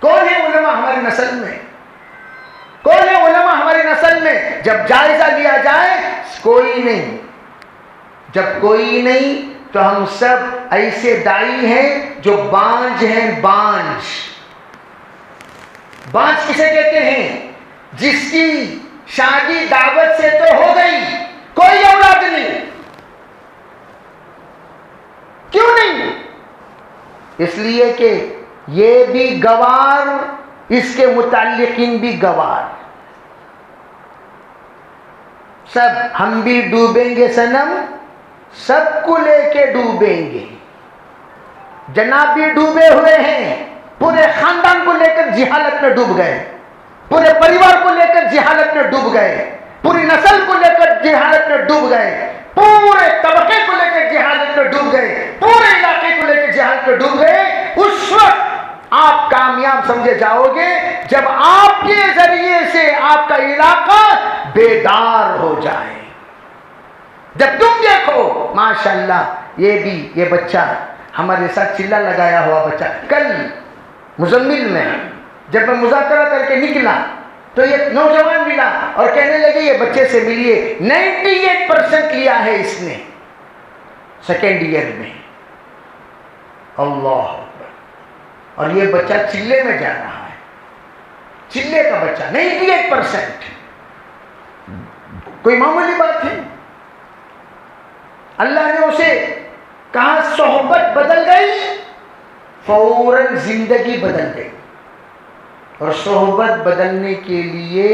کون ہے علماء ہماری نسل میں؟ کون ہے علماء ہماری نسل میں؟ جب جائزہ لیا جائے کوئی نہیں، جب کوئی نہیں تو ہم سب ایسے دائی ہیں جو بانجھ ہیں۔ بانجھ، بانجھ کسے کہتے ہیں؟ جس کی شادی دعوت سے تو ہو گئی، کوئی اولاد نہیں۔ کیوں نہیں؟ اس لیے کہ یہ بھی گوار، اس کے متعلقین بھی گوار، سب ہم بھی ڈوبیں گے صنم، سب کو لے کے ڈوبیں گے۔ جناب بھی ڈوبے ہوئے ہیں، پورے خاندان کو لے کر جہالت میں ڈوب گئے، پورے پریوار کو لے کر جہالت میں ڈوب گئے، پوری نسل کو لے کر جہالت میں ڈوب گئے، پورے طبقے کو لے کر جہالت میں ڈوب گئے، پورے علاقے کو لے کر جہالت میں ڈوب گئے۔ اس وقت آپ کامیاب سمجھے جاؤ گے جب آپ کے ذریعے سے آپ کا علاقہ بیدار ہو جائے۔ جب تم دیکھو ماشاءاللہ یہ بچہ ہمارے ساتھ چلہ لگایا ہوا بچہ، کل مزمل میں جب میں مذاکرہ کر کے نکلا تو یہ نوجوان ملا اور کہنے لگے یہ بچے سے ملیے، 98% لیا ہے اس نے سیکنڈ ایئر میں۔ اللہ اکبر! اور یہ بچہ چلے میں جا رہا ہے، چلے کا بچہ 98%، کوئی معمولی بات ہے؟ اللہ نے اسے کہا صحبت بدل گئی، فوراً زندگی بدل گئی۔ اور صحبت بدلنے کے لیے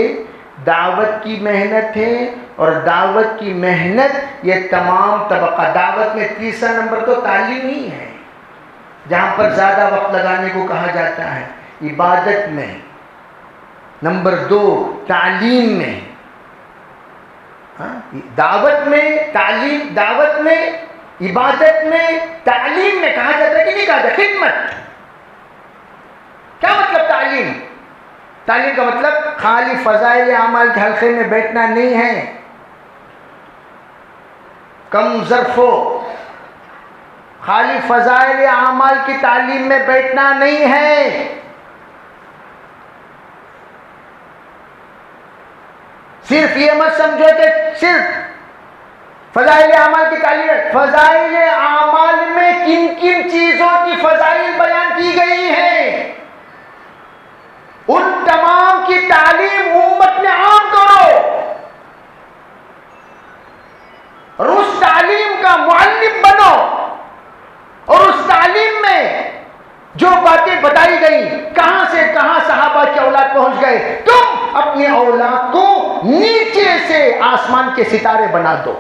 دعوت کی محنت ہے، اور دعوت کی محنت یہ تمام طبقہ، دعوت میں تیسرا نمبر تو تعلیم ہی ہے، جہاں پر زیادہ وقت لگانے کو کہا جاتا ہے، عبادت میں، نمبر 2 تعلیم میں، دعوت میں تعلیم، دعوت میں عبادت میں تعلیم میں کہا جاتا ہے کہ نہیں کہا جاتا؟ خدمت۔ کیا مطلب تعلیم؟ تعلیم کا مطلب خالی فضائل اعمال کے حلقے میں بیٹھنا نہیں ہے، کم ظرف ہو، خالی فضائل اعمال کی تعلیم میں بیٹھنا نہیں ہے، صرف یہ مت سمجھو کہ صرف فضائل اعمال کی تعلیم ہے۔ فضائل اعمال میں کن کن چیزوں کی فضائل بیان کی گئی ہیں، ان تمام کی تعلیم امت میں عام کرو، اور اس تعلیم کا معلم بنو، اور اس تعلیم میں جو باتیں بتائی گئی کہاں سے کہاں صحابہ کی اولاد پہنچ گئے، تم اپنی اولاد کو نیچے سے آسمان کے ستارے بنا دو۔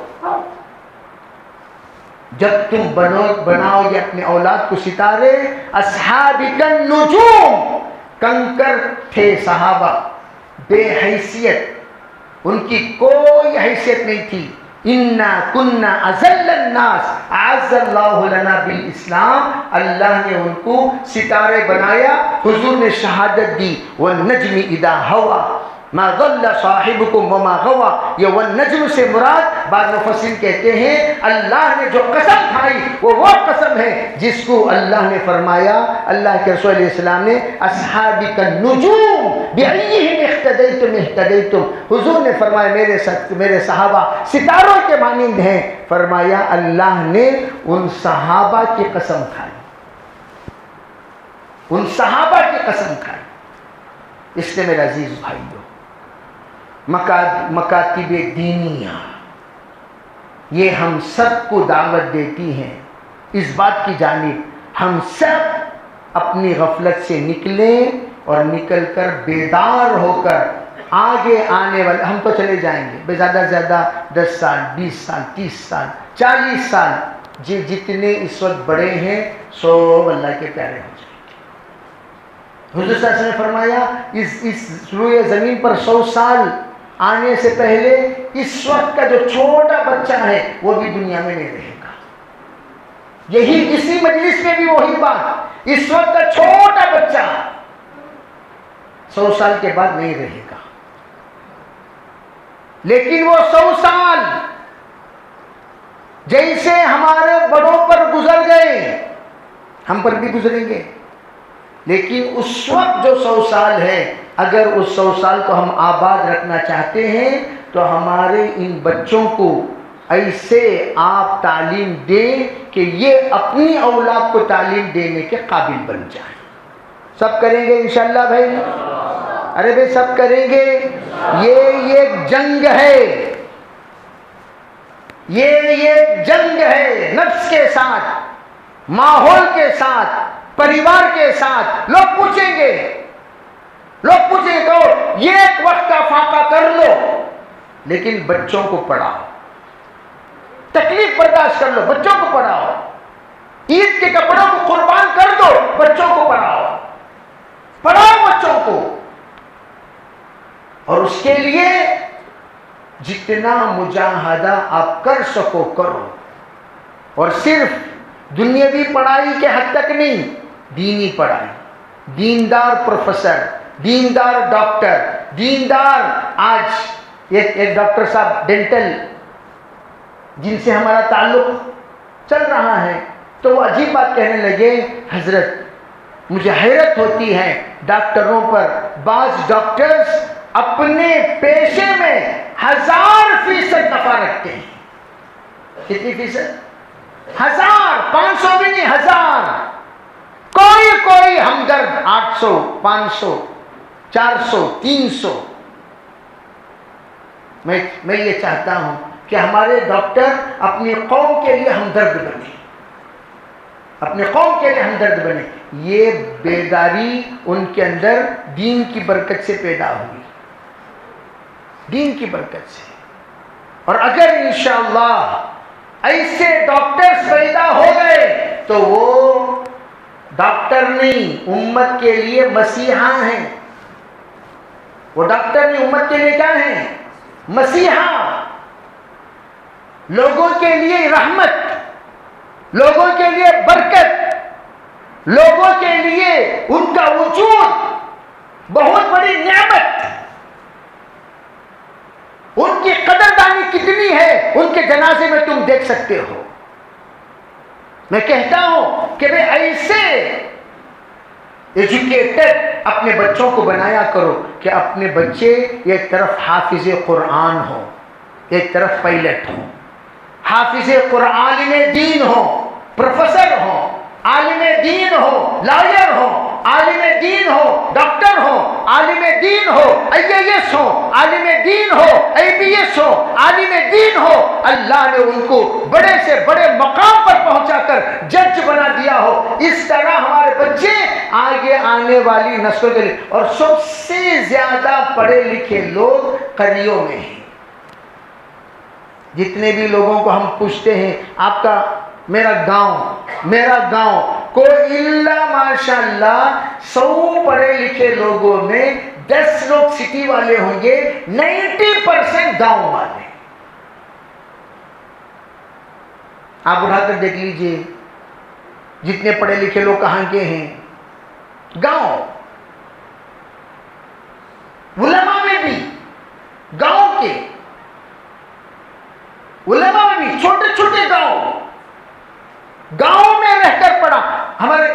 جب تم بناؤ گے اپنے اولاد کو ستارے، اصحاب النجوم، کنکر تھے صحابہ، بے حیثیت، ان کی کوئی حیثیت نہیں تھی۔ انا کنا اذل الناس اعز اللہ لنا بالاسلام، اللہ نے ان کو ستارے بنایا، حضور نے شہادت دی والنجم اذا ہوا، ما ضل صاحبکم وما غوا، یہ والنجم سے مراد بعض مفسرین کہتے ہیں اللہ نے جو قسم کھائی وہ قسم ہے جس کو اللہ نے فرمایا، اللہ کے رسول علیہ السلام نے اصحابک النجوم بأیہم اہتدیتم اہتدیتم، حضور نے فرمایا میرے صحابہ ستاروں کے مانند ہیں، فرمایا اللہ نے ان صحابہ کی قسم کھائی، ان صحابہ کی قسم کھائی۔ اس لیے میرے عزیز بھائیو، مکاتب دینیہ یہ ہم سب کو دعوت دیتی ہیں اس بات کی جانب ہم سب اپنی غفلت سے نکلیں اور نکل کر بیدار ہو کر آگے آنے والے، ہم تو چلے جائیں گے بے زیادہ زیادہ 10 سال 20 سال 30 سال 40 سال، جتنے اس وقت بڑے ہیں سو اللہ کے پیارے ہو جائیں گے۔ حضور صلی اللہ علیہ وسلم نے فرمایا اس روئے زمین پر 100 سال آنے سے پہلے اس وقت کا جو چھوٹا بچہ ہے وہ بھی دنیا میں نہیں رہے گا۔ یہی اسی مجلس میں بھی وہی بات، اس وقت کا چھوٹا بچہ 100 سال کے بعد نہیں رہے گا، لیکن وہ 100 سال جیسے ہمارے بڑوں پر گزر گئے ہم پر بھی گزریں گے، لیکن اس وقت جو 100 سال ہے اگر اس 100 سال کو ہم آباد رکھنا چاہتے ہیں تو ہمارے ان بچوں کو ایسے آپ تعلیم دیں کہ یہ اپنی اولاد کو تعلیم دینے کے قابل بن جائیں۔ سب کریں گے انشاءاللہ بھائی؟ ارے بھائی سب کریں گے؟ یہ جنگ ہے، یہ جنگ ہے نفس کے ساتھ، ماحول کے ساتھ، پریوار کے ساتھ۔ لوگ پوچھیں گے تو یہ ایک وقت کا فاقہ کر لو، لیکن بچوں کو پڑھاؤ، تکلیف برداشت کر لو، بچوں کو پڑھاؤ، عید کے کپڑوں کو قربان کر دو، بچوں کو پڑھاؤ بچوں کو، اور اس کے لیے جتنا مجاہدہ آپ کر سکو کرو، اور صرف دنیاوی پڑھائی کے حد تک نہیں، دینی پڑھائی، دیندار پروفیسر، دیندار ڈاکٹر، دیندار آج ایک ڈاکٹر صاحب ڈینٹل جن سے ہمارا تعلق چل رہا ہے تو وہ عجیب بات کہنے لگے، حضرت مجھے حیرت ہوتی ہے ڈاکٹروں پر، بعض ڈاکٹرز اپنے پیشے میں 1000% نفع رکھتے ہیں۔ کتنی فیصد؟ 1000، 500 بھی نہیں، 1000۔ کوئی ہمدرد 800، 500، 400، 300۔ میں یہ چاہتا ہوں کہ ہمارے ڈاکٹر اپنی قوم کے لیے ہمدرد بنے، اپنے قوم کے لیے ہمدرد بنے۔ یہ بیداری ان کے اندر دین کی برکت سے پیدا ہوئی، دین کی برکت سے۔ اور اگر انشاءاللہ ایسے ڈاکٹرز پیدا ہو گئے تو وہ ڈاکٹر نہیں، امت کے لیے مسیحا ہیں۔ وہ ڈاکٹر نہیں، امت کے لیے کیا ہیں؟ مسیحا، لوگوں کے لیے رحمت، لوگوں کے لیے برکت، لوگوں کے لیے ان کا وجود بہت بڑی نعمت۔ ان کی قدردانی کتنی ہے ان کے جنازے میں تم دیکھ سکتے ہو۔ میں کہتا ہوں کہ بھئی ایسے ایجوکیٹڈ اپنے بچوں کو بنایا کرو کہ اپنے بچے ایک طرف حافظ قرآن ہو، ایک طرف پائلٹ ہو، حافظ قرآن، عالم دین ہو، پروفیسر ہو، عالم دین ہو، لائر ہو، عالم دین ہو، ڈاکٹر ہو، عالم دین ہو، IAS ہو، عالم دین ہو، ABS ہو، عالم دین ہو۔ اللہ نے ان کو بڑے سے بڑے مقام پر پہنچا کر جج بنا دیا ہو۔ اس طرح ہمارے بچے آگے آنے والی نسلوں کے لیے، اور سب سے زیادہ پڑھے لکھے لوگ قریوں میں ہیں۔ جتنے بھی لوگوں کو ہم پوچھتے ہیں آپ کا میرا گاؤں، کوئی اللہ ماشاءاللہ 100 پڑھے لکھے لوگوں میں 10 لوگ سٹی والے ہوں گے، 90% گاؤں والے۔ آپ اٹھا کر دیکھ لیجئے جتنے پڑھے لکھے لوگ کہاں کے ہیں؟ گاؤں۔ علماء میں بھی گاؤں کے علماء بھی چھوٹے چھوٹے گاؤں میں رہ کر پڑھا. ہمارے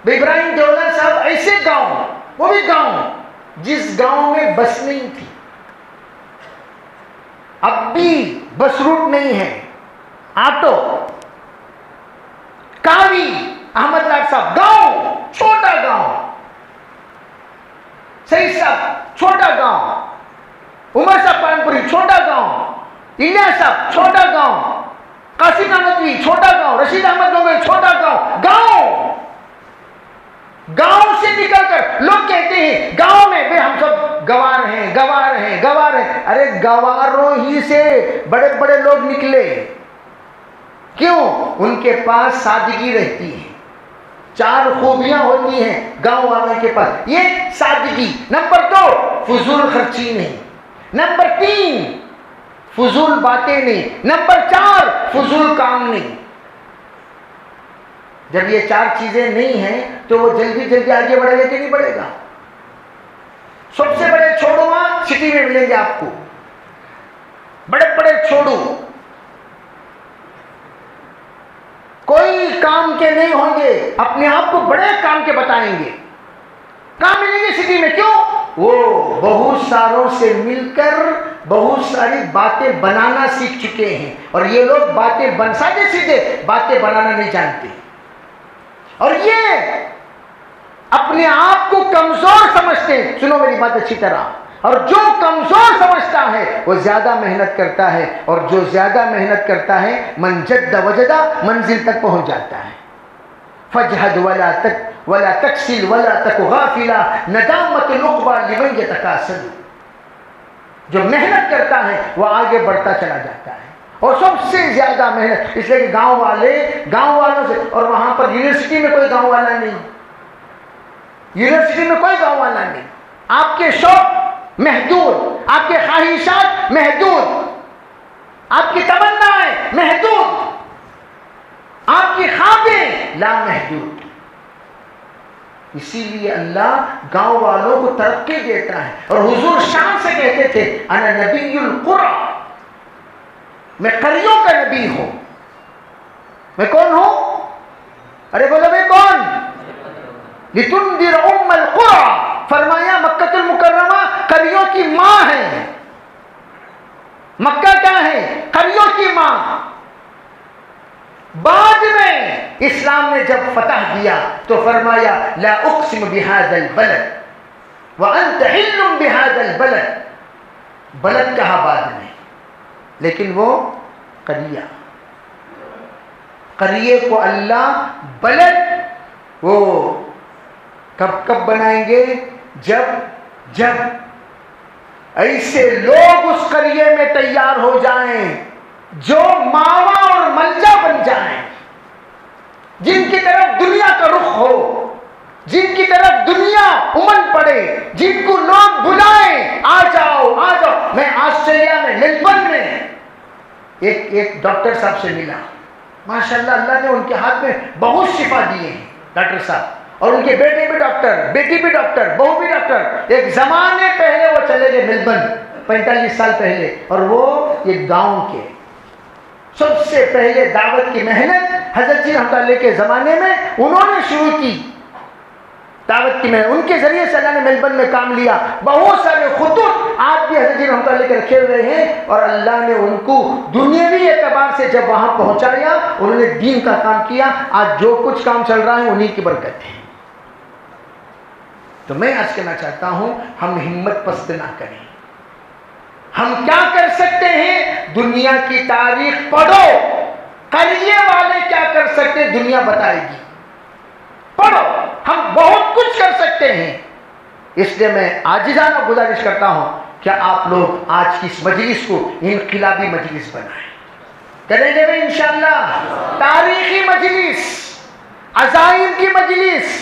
ابراہیم دیولا صاحب ایسے گاؤں، وہ بھی گاؤں جس گاؤں میں بس نہیں تھی، اب بھی بس روٹ نہیں ہے، آٹو. کاوی احمد لاٹ صاحب گاؤں، چھوٹا گاؤں. سعید صاحب چھوٹا گاؤں. عمر صاحب پانپوری چھوٹا گاؤں. الیاس صاحب چھوٹا گاؤں. قاسم احمدوی چھوٹا گاؤں. رشید احمد گنگوئی چھوٹا گاؤں. گاؤں سے نکل کر لوگ کہتے ہیں گاؤں میں بے ہم سب گوار ہیں. ارے گواروں ہی سے بڑے بڑے لوگ نکلے. کیوں؟ ان کے پاس سادگی رہتی ہے، 4 خوبیاں ہوتی ہیں گاؤں والوں کے پاس. یہ سادگی. نمبر 2 فضول خرچی نہیں. نمبر 3 فضول باتیں نہیں. نمبر 4 فضول کام نہیں. جب یہ 4 چیزیں نہیں ہیں تو وہ جلدی آگے بڑھے گا کہ نہیں بڑھے گا؟ سب سے بڑے چھوڑو وہاں سٹی میں ملیں گے آپ کو، بڑے چھوڑو، کوئی کام کے نہیں ہوں گے، اپنے آپ کو بڑے کام کے بتائیں گے. کام ملیں گے سٹی میں. کیوں؟ وہ بہت ساروں سے مل کر بہت ساری باتیں بنانا سیکھ چکے ہیں، اور یہ لوگ باتیں سیدھے باتیں بنانا نہیں جانتے، اور یہ اپنے آپ کو کمزور سمجھتے ہیں. سنو میری بات اچھی طرح. اور جو کمزور سمجھتا ہے وہ زیادہ محنت کرتا ہے، اور جو زیادہ محنت کرتا ہے من جد وجدہ منزل تک پہنچ جاتا ہے. فجہد ولا تکسل ولا تک غافلا ندامت العقبی لمن یتکاسل. جو محنت کرتا ہے وہ آگے بڑھتا چلا جاتا ہے. اور سب سے زیادہ محنت اس لیے کہ گاؤں والوں سے. اور وہاں پر یونیورسٹی میں کوئی گاؤں والا نہیں، آپ کے شوق محدود، آپ کے خواہشات محدود، آپ کی تمنائیں محدود، آپ کی خواہشیں لامحدود. اسی لیے اللہ گاؤں والوں کو ترقی دیتا ہے. اور حضور شان سے کہتے تھے انا نبی القرى، میں قریوں کا نبی ہوں. میں کون ہوں؟ ارے بولو میں کون؟ لتنذر ام القرى. فرمایا مکہ المکرمہ قریوں کی ماں ہے. مکہ کیا ہے؟ قریوں کی ماں. بعد میں اسلام نے جب فتح دیا تو فرمایا لا اقسم بهذا البلد وانت حل بهذا البلد. بلد کہا بعد میں، لیکن وہ قریہ کو اللہ بلد وہ کب بنائیں گے؟ جب ایسے لوگ اس قریے میں تیار ہو جائیں جو ماوا اور ملجا بن جائیں، جن کی طرف دنیا کا رخ ہو، جن کی طرف دنیا امن پڑے، جن کو لوگ بلائیں آ جاؤ. میں آسٹریلیا میں میلبرن میں ایک ڈاکٹر صاحب سے ملا. ماشاءاللہ اللہ نے ان کے ہاتھ میں بہت شفا دیے ہیں ڈاکٹر صاحب، اور ان کے بیٹے بھی ڈاکٹر، بیٹی بھی ڈاکٹر، بہو بھی ڈاکٹر. ایک زمانے پہلے وہ چلے گئے میلبرن 45 سال پہلے، اور وہ یہ گاؤں کے سب سے پہلے دعوت کی محنت حضرت جی رحمۃ اللہ کے زمانے میں انہوں نے شروع کی. دعوت کی محنت ان کے ذریعے سے اللہ نے میلبرن میں کام لیا. بہت سارے خطوط آج بھی حضرت جی رحمۃ اللہ کے رکھے ہوئے ہیں، اور اللہ نے ان کو دنیاوی اعتبار سے جب وہاں پہنچایا انہوں نے دین کا کام کیا. آج جو کچھ کام چل رہا ہے انہی کی برکت ہے. تو میں آج کہنا چاہتا ہوں ہم ہمت پست نہ کریں. ہم کیا کر سکتے ہیں؟ دنیا کی تاریخ پڑھو. قریے والے کیا کر سکتے دنیا بتائے گی. پڑھو، ہم بہت کچھ کر سکتے ہیں. اس لیے میں عاجزانہ گزارش کرتا ہوں کہ آپ لوگ آج کی اس مجلس کو انقلابی مجلس بنائیں. کریں گے بھی انشاءاللہ. تاریخی مجلس، عزائم کی مجلس،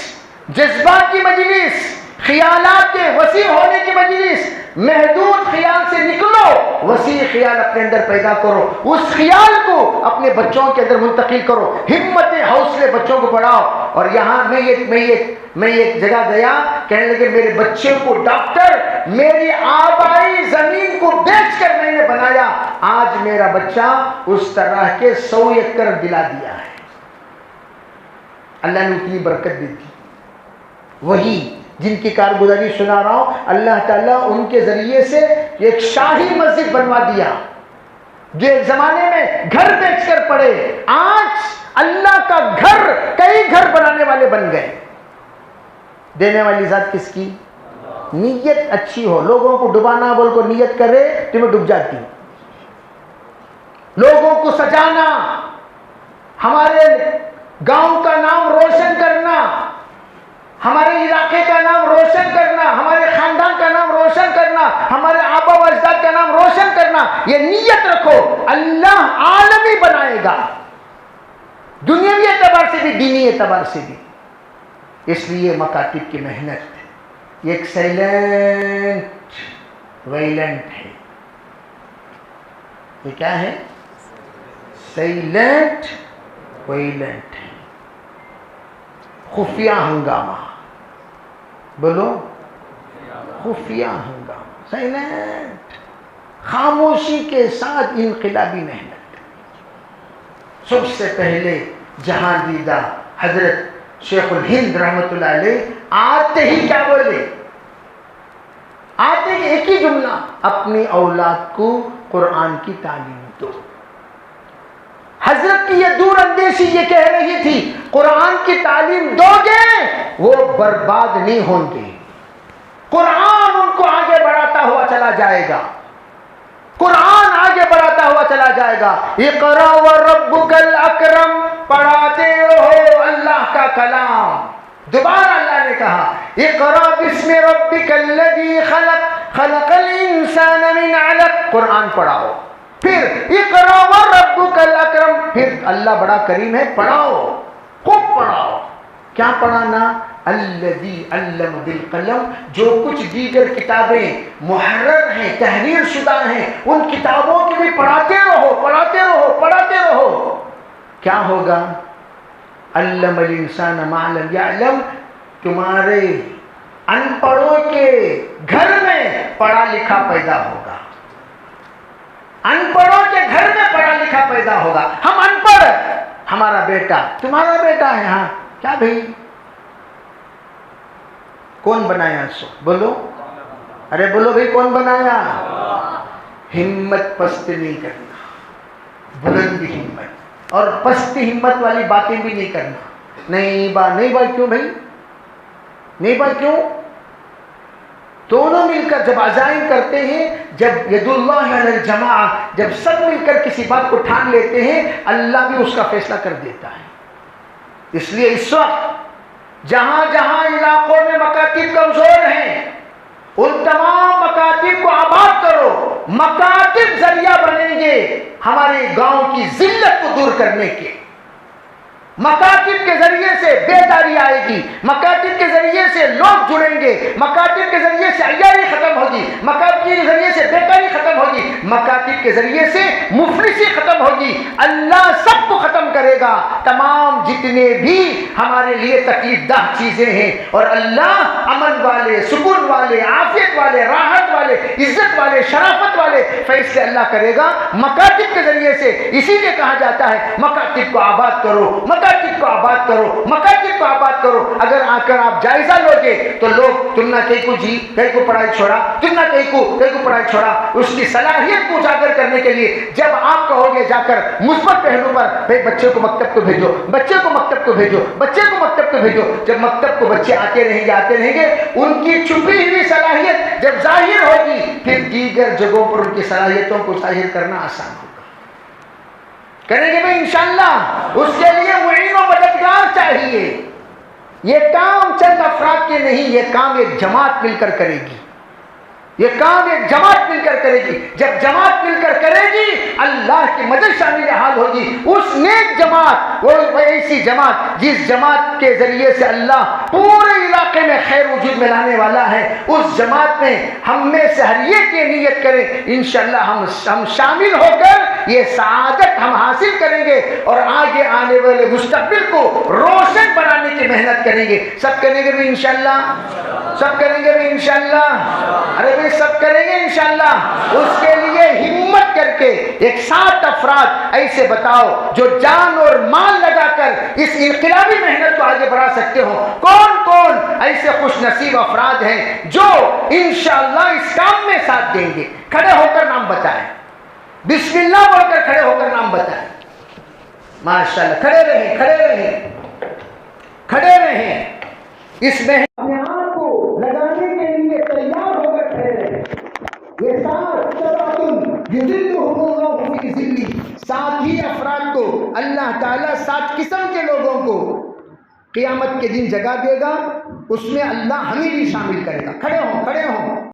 جذبات کی مجلس، خیالات کے وسیع ہونے کی مجلس. محدود خیال سے نکلو، وسیع خیال اپنے اندر پیدا کرو، اس خیال کو اپنے بچوں کے اندر منتقل کرو، ہمت حوصلے بچوں کو بڑھاؤ۔ اور یہاں میں ایک جگہ گیا، کہنے لگے میرے بچے کو ڈاکٹر میری آبائی زمین کو بیچ کر میں نے بنایا، آج میرا بچہ اس طرح کے 100 ایکڑ دلا دیا ہے۔ اللہ نے اتنی برکت دی تھی۔ وہی جن کی کارگزاری سنا رہا ہوں، اللہ تعالیٰ ان کے ذریعے سے ایک شاہی مسجد بنوا دیا، جو ایک زمانے میں گھر بیچ کر پڑے، آج اللہ کا گھر، کئی گھر بنانے والے بن گئے۔ دینے والی ذات کس کی؟ نیت اچھی ہو، لوگوں کو ڈبانا بول کو نیت کرے تو میں ڈوب جاتی ہوں۔ لوگوں کو سجانا، ہمارے گاؤں کا نام روشن کرنا، ہمارے علاقے کا نام روشن کرنا، ہمارے خاندان کا نام روشن کرنا، ہمارے آبا و اجداد کا نام روشن کرنا، یہ نیت رکھو، اللہ عالمی بنائے گا، دنیاوی اعتبار سے بھی دینی اعتبار سے بھی۔ اس لیے مکاتب کی محنت یہ ایک سائلنٹ وائلنٹ ہے۔ یہ کیا ہے؟ سائلنٹ وائلنٹ ہے، خفیہ ہنگامہ، بولو خفیہ ہنگامہ، سائلنٹ، خاموشی کے ساتھ انقلابی محنت۔ سب سے پہلے جہاں دیدہ حضرت شیخ الہند رحمت اللہ علیہ آتے ہی کیا بولے؟ آتے ہی ایک ہی جملہ، اپنی اولاد کو قرآن کی تعلیم دو۔ حضرت کی یہ دور اندیشی یہ کہہ رہی تھی، قرآن کی تعلیم دو گے وہ برباد نہیں ہوں گے، قرآن ان کو آگے بڑھاتا ہوا چلا جائے گا، قرآن آگے بڑھاتا ہوا چلا جائے گا۔ اقرا وربک الاکرم، پڑھاتے رہو اللہ کا کلام۔ دوبارہ اللہ نے کہا اقرا بسم ربک الذی خلق، خلق الانسان من علق، قرآن پڑھاؤ۔ پھر اقرا وربک الاکرم، پھر اللہ بڑا کریم ہے، پڑھاؤ، خوب پڑھاؤ۔ کیا پڑھانا؟ الذی علم بالقلم، جو کچھ دیگر کتابیں محرر ہیں، تحریر شدہ ہیں، ان کتابوں کی بھی پڑھاتے رہو، پڑھاتے رہو، پڑھاتے رہو۔ کیا ہوگا؟ علم الانسان ما لم یعلم، تمہارے ان پڑھوں کے گھر میں پڑھا لکھا پیدا ہوگا، ان پڑھوں کے گھر میں پڑھا لکھا پیدا ہوگا۔ ہم ان پڑھ، ہمارا بیٹا تمہارا بیٹا ہے، ہاں کیا بھائی؟ کون بنایا سو؟ بولو، ارے بولو بھائی کون بنایا؟ ہمت پست نہیں کرنا، بلند ہمت، اور پست ہمت والی باتیں بھی نہیں کرنا۔ نہیں با کیوں بھائی؟ نہیں با کیوں؟ دونوں مل کر جب عزائم کرتے ہیں، جب ید اللہ علی الجماع، جب سب مل کر کسی بات کو ٹھان لیتے ہیں، اللہ بھی اس کا فیصلہ کر دیتا ہے۔ اس لیے اس وقت جہاں جہاں علاقوں میں مکاتب کمزور ہیں، ان تمام مکاتب کو آباد کرو۔ مکاتب ذریعہ بنیں گے ہمارے گاؤں کی ذلت کو دور کرنے کے۔ مکاتب کے ذریعے سے بیداری آئے گی، مکاتب کے ذریعے سے لوگ جڑیں گے، مکاتب کے ذریعے سے عیاری ختم ہوگی، مکاتب کے ذریعے سے بیکاری ختم ہوگی، مکاتب کے ذریعے سے مفلسی ختم ہوگی۔ اللہ سب کو ختم کرے گا، تمام جتنے بھی ہمارے لیے تکلیف دہ چیزیں ہیں، اور اللہ امن والے، سکون والے، عافیت والے، راحت والے، عزت والے، شرافت والے فیصلے اللہ کرے گا مکاتب کے ذریعے سے۔ اسی لیے کہا جاتا ہے مکاتب کو آباد کرو، مکاتب کو آباد کرو، مکاتب کو آباد کرو۔ اگر آ کر آپ جائزہ لوگے تو لوگ تم نہ کہیں کو جی، کہیں کو پڑھائی چھوڑا، تم نہ کہیں کو پڑھائی چھوڑا، اس کی صلاحیت کو اجاگر کرنے کے لیے جب آپ کہو گے جا کر مثبت پہلو پر، بھائی بچے کو مکتب کو بھیجو، بچے کو مکتب کو بھیجو، بچے کو مکتب کو بھیجو، جب مکتب کو بچے آتے رہیں گے، ان کی چھپی ہوئی صلاحیت جب ظاہر ہوگی، پھر دیگر جگہوں پر ان کی صلاحیتوں کو ظاہر کرنا آسان ہوگا۔ کریں گے بھائی انشاءاللہ، اس کے لیے معین و مددگار چاہیے۔ یہ کام چند افراد کے نہیں، یہ کام ایک جماعت مل کر کرے گی۔ یہ کام ایک جماعت مل کر کرے گی. جب جماعت مل کر کرے گی اللہ کی مدد شامل حال ہوگی. اس نیک جماعت، وہ ایسی جماعت جس جماعت کے ذریعے سے اللہ پورے علاقے میں خیر وجود میں لانے والا ہے، اس جماعت میں ہم میں سے ہر ایک یہ نیت کرے انشاءاللہ ہم شامل ہو کر یہ سعادت ہم حاصل کریں گے اور آگے آنے والے مستقبل کو روشن بنانے کی محنت کریں گے. سب کریں گے بھی انشاءاللہ، سب کریں گے بھی انشاءاللہ. ارے بھائی سب کریں گے انشاءاللہ. اس کے لیے ہمت کر کے ایک 7 افراد ایسے بتاؤ جو جان اور مال لگا کر اس انقلابی محنت کو آگے بڑھا سکتے ہو. کون کون ایسے خوش نصیب افراد ہیں جو انشاءاللہ اس کام میں ساتھ دیں گے؟ کھڑے ہو کر نام بتائیں، بسم اللہ بول کر کھڑے ہو کر نام بتائیں. ماشاءاللہ کھڑے رہیں، کھڑے رہیں، کھڑے رہیں. اس میں اپنے آپ کو لگانے کے لیے تیار ہو کر کھڑے رہیں. یہ سات ہی افراد کو اللہ تعالیٰ 7 قسم کے لوگوں کو قیامت کے دن جگہ دے گا. اس میں اللہ ہمیں بھی شامل کرے گا. کھڑے ہوں، کھڑے ہوں.